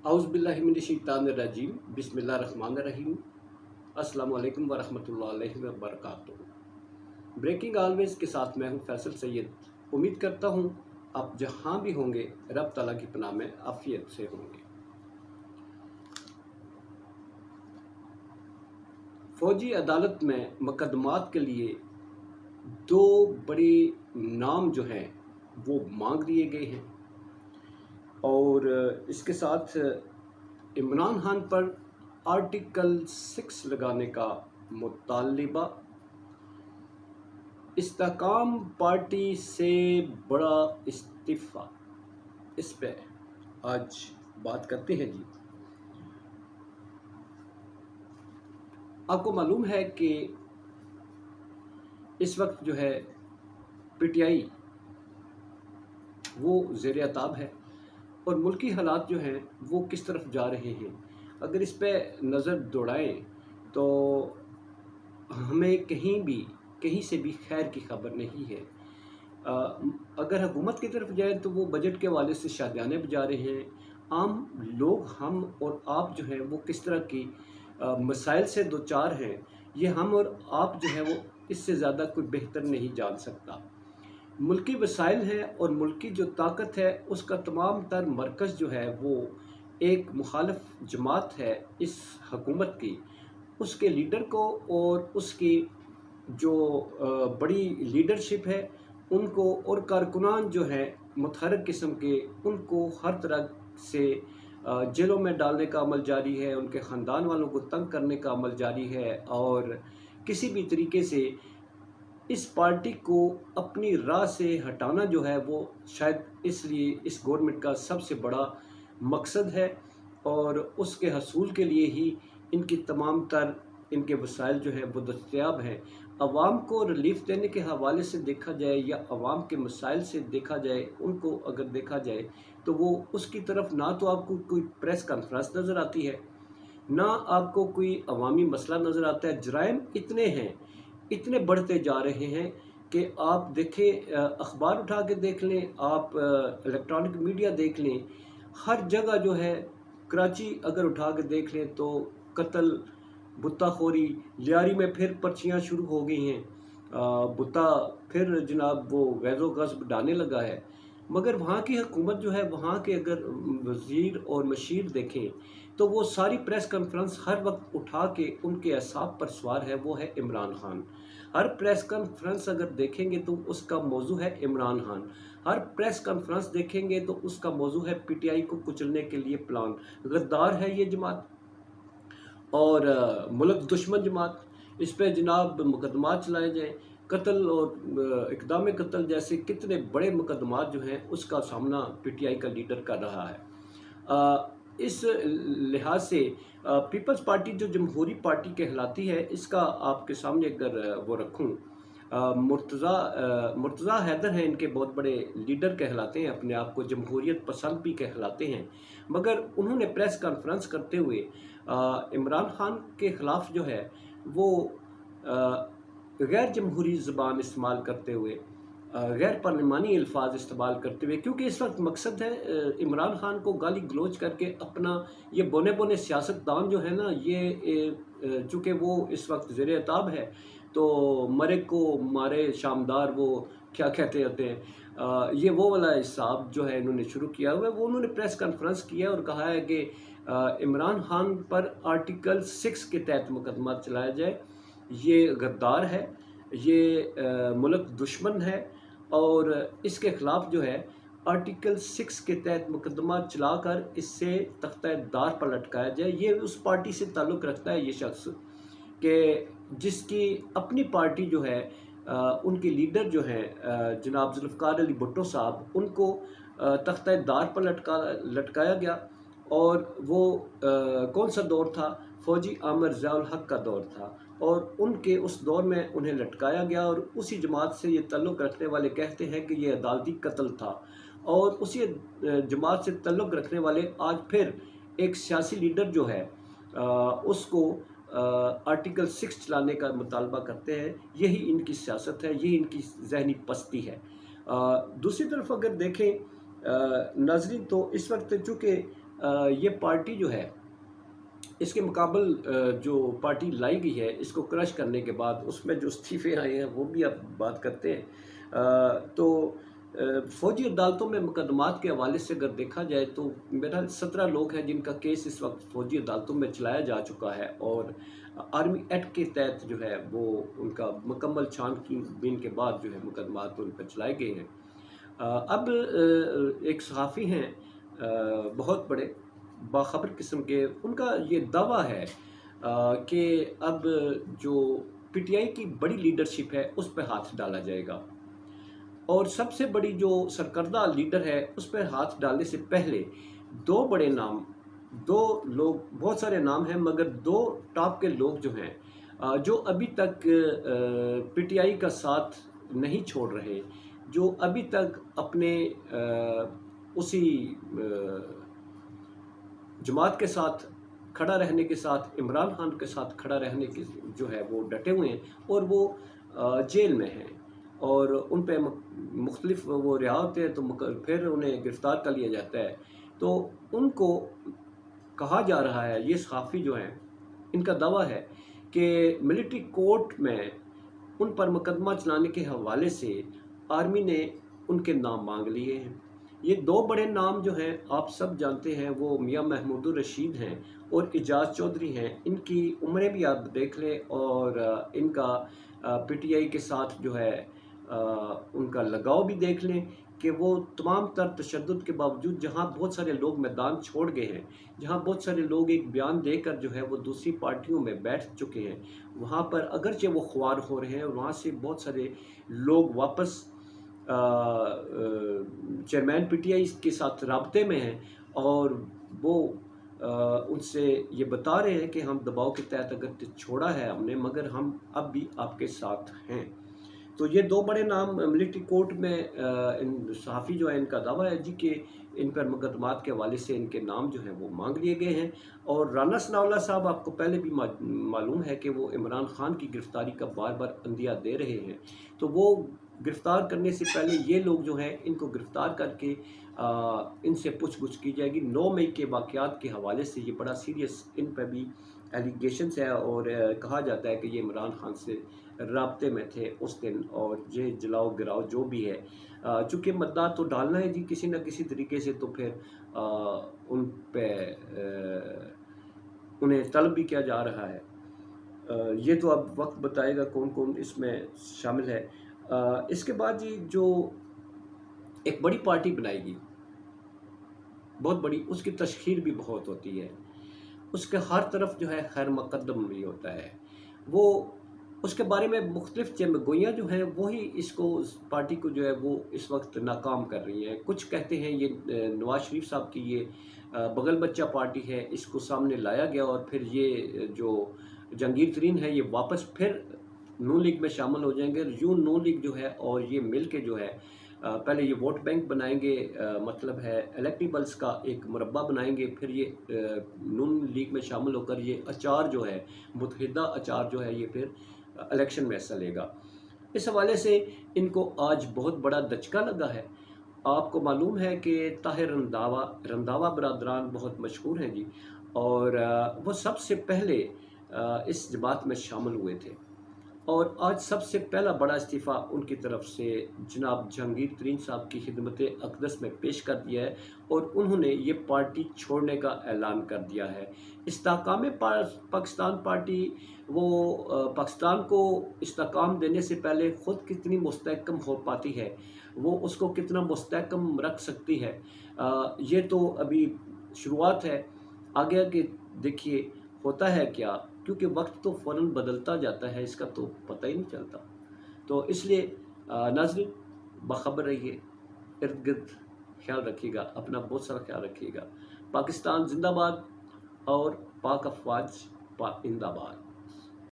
औज़ुबिल्लाहिमिनश्शैतानिर्रजीम बिस्मिल्लाहिर्रहमानिर्रहीम अस्सलामु अलैकुम वरहमतुल्लाहि वबरकातुहू। ब्रेकिंग ऑलवेज के साथ मैं हूं फैसल सैयद। उम्मीद करता हूं आप जहां भी होंगे रब ताला की पनाह में आफियत से होंगे। फौजी अदालत में मुकदमात के लिए दो बड़े नाम जो हैं वो मांग लिए गए हैं और इसके साथ इमरान खान पर आर्टिकल 6 लगाने का मुतालिबा, इस्तेकाम पार्टी से बड़ा इस्तीफ़ा, इस पे आज बात करते हैं जी। आपको मालूम है कि इस वक्त जो है पीटीआई वो ज़ेर अताब है और मुल्की हालात जो हैं वो किस तरफ जा रहे हैं। अगर इस पे नज़र दौड़ाएं तो हमें कहीं से भी खैर की खबर नहीं है। अगर हुकूमत की तरफ जाए तो वो बजट के हवाले से शादियाने बजा रहे हैं। आम लोग हम और आप जो हैं वो किस तरह की मसाइल से दो चार हैं, ये हम और आप जो है वो इससे ज़्यादा कोई बेहतर नहीं जान सकता। मुल्की वसाइल हैं और मुल्की जो ताकत है उसका तमाम तर मरकज़ जो है वो एक मुखालिफ जमात है इस हकूमत की, उसके लीडर को और उसकी जो बड़ी लीडरशिप है उनको और कारकुनान जो हैं मुतहरक किस्म के, उनको हर तरह से जेलों में डालने का अमल जारी है, उनके ख़ानदान वालों को तंग करने का अमल जारी है और किसी भी तरीके से इस पार्टी को अपनी राह से हटाना जो है वो शायद इसलिए इस गवर्नमेंट का सबसे बड़ा मकसद है और उसके हसूल के लिए ही इनकी तमाम तर इनके वसाइल जो है वो दस्तयाब हैं। अवाम को रिलीफ देने के हवाले से देखा जाए या अवाम के मसाइल से देखा जाए, उनको अगर देखा जाए तो वो उसकी तरफ ना तो आपको कोई प्रेस कॉन्फ्रेंस नज़र आती है, ना आपको कोई अवामी मसला नज़र आता है। जराइम इतने हैं, इतने बढ़ते जा रहे हैं कि आप देखें, अखबार उठा के देख लें, आप इलेक्ट्रॉनिक मीडिया देख लें, हर जगह जो है, कराची अगर उठा के देख लें तो कत्ल, बुत्ताखोरी, लियारी में फिर पर्चियाँ शुरू हो गई हैं, बुत्ता फिर जनाब वो गैज़ो गस्ब डालने लगा है। मगर वहाँ की हुकूमत जो है, वहाँ के अगर वज़ीर और मशीर देखें तो वो सारी प्रेस कॉन्फ्रेंस हर वक्त उठा के उनके असाब पर सवार है, वो है इमरान खान। हर प्रेस कॉन्फ्रेंस अगर देखेंगे तो उसका मौजू है इमरान खान। हर प्रेस कॉन्फ्रेंस देखेंगे तो उसका मौजू है पीटीआई को कुचलने के लिए प्लान। गद्दार है ये जमात और मुल्क दुश्मन जमात। इस पे जनाब मुकदमात चलाए जाएँ, कत्ल और इक़दाम कत्ल जैसे कितने बड़े मुकदमात जो हैं उसका सामना पीटीआई का लीडर कर रहा है। इस लिहाज से पीपल्स पार्टी जो जमहूरी पार्टी कहलाती है, इसका आपके सामने अगर वो रखूँ, मुर्तज़ा हैदर हैं, इनके बहुत बड़े लीडर कहलाते हैं, अपने आप को जमहूरियत पसंद भी कहलाते हैं। मगर उन्होंने प्रेस कॉन्फ्रेंस करते हुए इमरान खान के ख़िलाफ़ जो है वो गैर जमहूरी ज़बान इस्तेमाल करते हुए, गैर पार्लिमानी अल्फाज इस्तेमाल करते हुए, क्योंकि इस वक्त मकसद है इमरान खान को गाली गलोच करके अपना ये बोने बोने सियासतदान जो है ना, ये चूँकि वो इस वक्त ज़ेर अताब है तो मरे को मारे शामदार, वो क्या कहते होते हैं, ये वो वाला हिसाब जो है इन्होंने शुरू किया हुआ है। वो उन्होंने प्रेस कॉन्फ्रेंस किया और कहा है कि इमरान खान पर आर्टिकल 6 के तहत मुकदमा चलाया जाए, ये गद्दार है, ये मुल्क दुश्मन है और इसके ख़िलाफ़ जो है आर्टिकल 6 के तहत मुकदमा चलाकर इससे तख्ता-ए-दार पर लटकाया जाए। ये उस पार्टी से ताल्लुक़ रखता है ये शख्स कि जिसकी अपनी पार्टी जो है, उनके लीडर जो हैं जनाब ज़ुल्फ़िकार अली भुट्टो साहब, उनको तख्ता-ए-दार पर लटकाया गया और वो कौन सा दौर था, फ़ौजी आमिर ज़िया-उल हक़ का दौर था और उनके उस दौर में उन्हें लटकाया गया और उसी जमात से ये ताल्लुक़ रखने वाले कहते हैं कि ये अदालती कत्ल था और उसी जमात से ताल्लुक़ रखने वाले आज फिर एक सियासी लीडर जो है उसको आर्टिकल 6 चलाने का मुतालबा करते हैं। यही इनकी सियासत है, यही इनकी ज़हनी पस्ती है। दूसरी तरफ अगर देखें नाज़रीन, तो इस वक्त चूँकि یہ پارٹی جو ہے اس کے مقابل جو پارٹی لائی گئی ہے اس کو کرش کرنے کے بعد اس میں جو استعفے آئے ہیں وہ بھی آپ بات کرتے ہیں۔ تو فوجی عدالتوں میں مقدمات کے حوالے سے اگر دیکھا جائے تو میرا 17 لوگ ہیں جن کا کیس اس وقت فوجی عدالتوں میں چلایا جا چکا ہے، اور آرمی ایکٹ کے تحت جو ہے وہ ان کا مکمل چھان بین کے بعد جو ہے مقدمات ان پر چلائے گئے ہیں۔ اب ایک صحافی ہیں بہت بڑے باخبر قسم کے، ان کا یہ دعویٰ ہے کہ اب جو پی ٹی آئی کی بڑی لیڈرشپ ہے اس پہ ہاتھ ڈالا جائے گا، اور سب سے بڑی جو سرکردہ لیڈر ہے اس پہ ہاتھ ڈالنے سے پہلے دو بڑے نام، دو لوگ، بہت سارے نام ہیں مگر دو ٹاپ کے لوگ جو ہیں جو ابھی تک پی ٹی آئی کا ساتھ نہیں چھوڑ رہے، جو ابھی تک اپنے اسی جماعت کے ساتھ کھڑا رہنے کے ساتھ، عمران خان کے ساتھ کھڑا رہنے کے جو ہے وہ ڈٹے ہوئے ہیں، اور وہ جیل میں ہیں، اور ان پہ مختلف وہ رہا ہوتے ہیں تو پھر انہیں گرفتار کر لیا جاتا ہے۔ تو ان کو کہا جا رہا ہے، یہ صحافی جو ہیں ان کا دعویٰ ہے کہ ملٹری کورٹ میں ان پر مقدمہ چلانے کے حوالے سے آرمی نے ان کے نام مانگ لیے ہیں۔ یہ دو بڑے نام جو ہیں آپ سب جانتے ہیں، وہ میاں محمود الرشید ہیں اور اعجاز چودھری ہیں۔ ان کی عمریں بھی آپ دیکھ لیں، اور ان کا پی ٹی آئی کے ساتھ جو ہے ان کا لگاؤ بھی دیکھ لیں کہ وہ تمام تر تشدد کے باوجود جہاں بہت سارے لوگ میدان چھوڑ گئے ہیں، جہاں بہت سارے لوگ ایک بیان دے کر جو ہے وہ دوسری پارٹیوں میں بیٹھ چکے ہیں، وہاں پر اگرچہ وہ خوار ہو رہے ہیں، وہاں سے بہت سارے لوگ واپس چیئرمین پی ٹی آئی کے ساتھ رابطے میں ہیں، اور وہ ان سے یہ بتا رہے ہیں کہ ہم دباؤ کے تحت اگر چھوڑا ہے ہم نے، مگر ہم اب بھی آپ کے ساتھ ہیں۔ تو یہ دو بڑے نام ملٹری کورٹ میں صحافی جو ہے ان کا دعویٰ ہے جی کہ ان پر مقدمات کے حوالے سے ان کے نام جو ہیں وہ مانگ لیے گئے ہیں، اور رانا ثناءاللہ صاحب آپ کو پہلے بھی معلوم ہے کہ وہ عمران خان کی گرفتاری کا بار بار عندیہ دے رہے ہیں، تو وہ گرفتار کرنے سے پہلے یہ لوگ جو ہیں ان کو گرفتار کر کے ان سے پوچھ گچھ کی جائے گی۔ 9 مئی کے واقعات کے حوالے سے یہ بڑا سیریس ان پہ بھی ایلیگیشنز ہے، اور کہا جاتا ہے کہ یہ عمران خان سے رابطے میں تھے اس دن، اور یہ جلاؤ گراؤ جو بھی ہے، چونکہ مدد تو ڈالنا ہے جی کسی نہ کسی طریقے سے، تو پھر ان پہ انہیں طلب بھی کیا جا رہا ہے۔ یہ تو اب وقت بتائے گا کون کون اس میں شامل ہے۔ اس کے بعد جی جو ایک بڑی پارٹی بنائے گی، بہت بڑی، اس کی تشہیر بھی بہت ہوتی ہے، اس کے ہر طرف جو ہے خیر مقدم بھی ہوتا ہے، وہ اس کے بارے میں مختلف گوئیاں جو ہیں وہی اس کو، اس پارٹی کو جو ہے وہ اس وقت ناکام کر رہی ہیں۔ کچھ کہتے ہیں یہ نواز شریف صاحب کی یہ بغل بچہ پارٹی ہے، اس کو سامنے لایا گیا، اور پھر یہ جو جہانگیر ترین ہے یہ واپس پھر نون لیگ میں شامل ہو جائیں گے۔ یوں نون لیگ جو ہے اور یہ مل کے جو ہے پہلے یہ ووٹ بینک بنائیں گے، مطلب ہے الیکٹیبلز کا ایک مربع بنائیں گے، پھر یہ نون لیگ میں شامل ہو کر یہ اچار جو ہے، متحدہ اچار جو ہے، یہ پھر الیکشن میں حصہ لے گا۔ اس حوالے سے ان کو آج بہت بڑا دھچکا لگا ہے۔ آپ کو معلوم ہے کہ طاہر رنداوا برادران بہت مشہور ہیں جی، اور وہ سب سے پہلے اس جماعت میں شامل ہوئے تھے، اور آج سب سے پہلا بڑا استعفیٰ ان کی طرف سے جناب جہانگیر ترین صاحب کی خدمت اقدس میں پیش کر دیا ہے، اور انہوں نے یہ پارٹی چھوڑنے کا اعلان کر دیا ہے۔ استحکام پاکستان پارٹی، وہ پاکستان کو استحکام دینے سے پہلے خود کتنی مستحکم ہو پاتی ہے، وہ اس کو کتنا مستحکم رکھ سکتی ہے، یہ تو ابھی شروعات ہے، آگے آگے دیکھیے ہوتا ہے کیا، کیونکہ وقت تو فوراً بدلتا جاتا ہے، اس کا تو پتہ ہی نہیں چلتا۔ تو اس لیے ناظرین باخبر رہیے، ارد گرد خیال رکھیے گا، اپنا بہت سارا خیال رکھیے گا۔ پاکستان زندہ باد، اور پاک افواج پائندہ باد۔